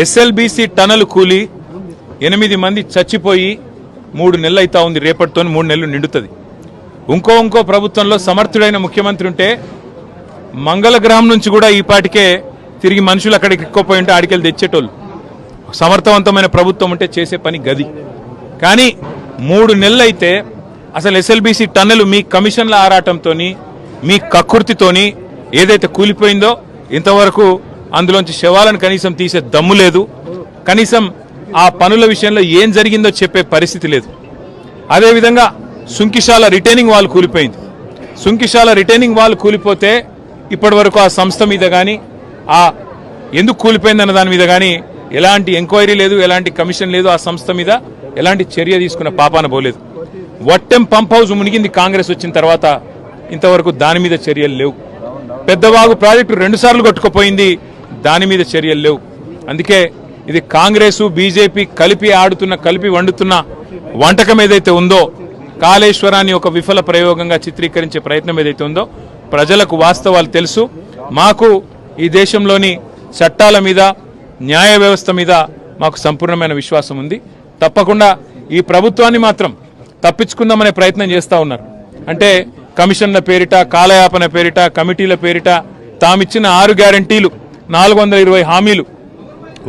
SLBC tunnel కూలి 8 మంది చచ్చిపోయి 3 నెలలు అవుతా ఉంది. రేపటితో 3 నెలలు నిండుతుంది. ఇంకో ప్రభుత్వంలో సమర్థుడైన ముఖ్యమంత్రి ఉంటే మంగళగ్రహం నుంచి కూడా ఈ పాటికే తిరిగి మనుషులు అక్కడికి ఎక్కువపోయి ఉంటే ఆడికెళ్ళి తెచ్చేటోళ్ళు. సమర్థవంతమైన ప్రభుత్వం ఉంటే చేసే పని గది. కానీ 3 నెలలు అయితే అసలు ఎస్ఎల్బీసీ టన్నెలు మీ కమిషన్ల ఆరాటంతో మీ కక్కుర్తితోని ఏదైతే కూలిపోయిందో ఇంతవరకు అందులోంచి శవాలను కనీసం తీసే దమ్ము లేదు. కనీసం ఆ పనుల విషయంలో ఏం జరిగిందో చెప్పే పరిస్థితి లేదు. అదేవిధంగా సుంకిశాల రిటైనింగ్ వాల్ కూలిపోయింది. సుంకిశాల రిటైనింగ్ వాల్ కూలిపోతే ఇప్పటి వరకు ఆ సంస్థ మీద కానీ ఆ ఎందుకు కూలిపోయిందన్న దాని మీద కానీ ఎలాంటి ఎంక్వైరీ లేదు, ఎలాంటి కమిషన్ లేదు. ఆ సంస్థ మీద ఎలాంటి చర్య తీసుకున్న పాపాన పోలేదు. వట్టెం పంప్ హౌస్ మునిగింది కాంగ్రెస్ వచ్చిన తర్వాత, ఇంతవరకు దాని మీద చర్యలు లేవు. పెద్దవాగు ప్రాజెక్టు 2 సార్లు కొట్టుకుపోయింది, దాని మీద చర్యలు లేవు. అందుకే ఇది కాంగ్రెసు బీజేపీ కలిపి వండుతున్న వంటకం ఏదైతే ఉందో, కాళేశ్వరాన్ని ఒక విఫల ప్రయోగంగా చిత్రీకరించే ప్రయత్నం ఏదైతే ఉందో, ప్రజలకు వాస్తవాలు తెలుసు. మాకు ఈ దేశంలోని చట్టాల మీద, న్యాయ వ్యవస్థ మీద మాకు సంపూర్ణమైన విశ్వాసం ఉంది. తప్పకుండా ఈ ప్రభుత్వాన్ని మాత్రం తప్పించుకుందామనే ప్రయత్నం చేస్తూ ఉన్నారు. అంటే కమిషన్ల పేరిట, కాలయాపన పేరిట, కమిటీల పేరిట తామిచ్చిన 6 గ్యారంటీలు, 420 హామీలు,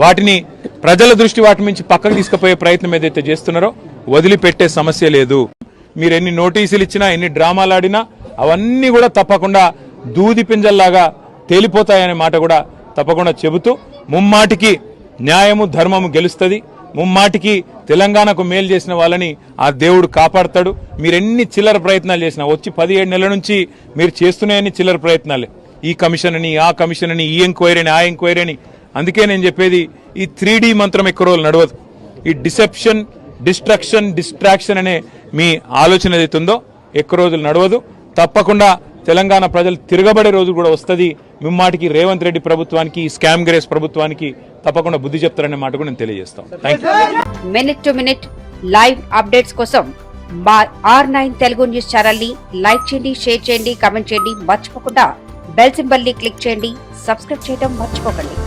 వాటిని ప్రజల దృష్టి వాటి నుంచి పక్కకు తీసుకుపోయే ప్రయత్నం ఏదైతే చేస్తున్నారో వదిలిపెట్టే సమస్య లేదు. మీరు ఎన్ని నోటీసులు ఇచ్చినా, ఎన్ని డ్రామాలు ఆడినా అవన్నీ కూడా తప్పకుండా దూది పింజల్లాగా తేలిపోతాయనే మాట కూడా తప్పకుండా చెబుతూ, ముమ్మాటికి న్యాయము ధర్మము గెలుస్తుంది. ముమ్మాటికి తెలంగాణకు మేలు చేసిన వాళ్ళని ఆ దేవుడు కాపాడతాడు. మీరెన్ని చిల్లర ప్రయత్నాలు చేసినా, వచ్చి 17 నెలల నుంచి మీరు చేస్తున్నాయని చిల్లర ప్రయత్నాలే. ఈ కమిషన్ అని, ఆ కమిషన్ అని, ఈ ఎంక్వైరీ అని, ఆ ఎంక్వైరీ అని. అందుకే నేను చెప్పేది, ఈ 3D మంత్రం ఎక్కువ రోజులు నడవదు. ఈ డిసెప్షన్, డిస్ట్రాక్షన్ అనే మీ ఆలోచన ఏదైతే ఉందో ఎక్కువ రోజులు నడవదు. తప్పకుండా తెలంగాణ ప్రజలు తిరగబడే రోజు కూడా వస్తుంది. మిమ్మాటికి రేవంత్ రెడ్డి ప్రభుత్వానికి, స్కామ్ గ్రేస్ ప్రభుత్వానికి తప్పకుండా బుద్ధి చెప్తారనే మాట కూడా నేను తెలియజేస్తాను. Minute to minute live updates కోసం మా R9 తెలుగు న్యూస్ ఛానల్ ని లైక్ చేయండి, షేర్ చేయండి, కామెంట్ చేయండి. మర్చిపోకుండా బెల్ సింబల్ ని క్లిక్ చేయండి. సబ్స్క్రైబ్ చేయడం మర్చిపోకండి.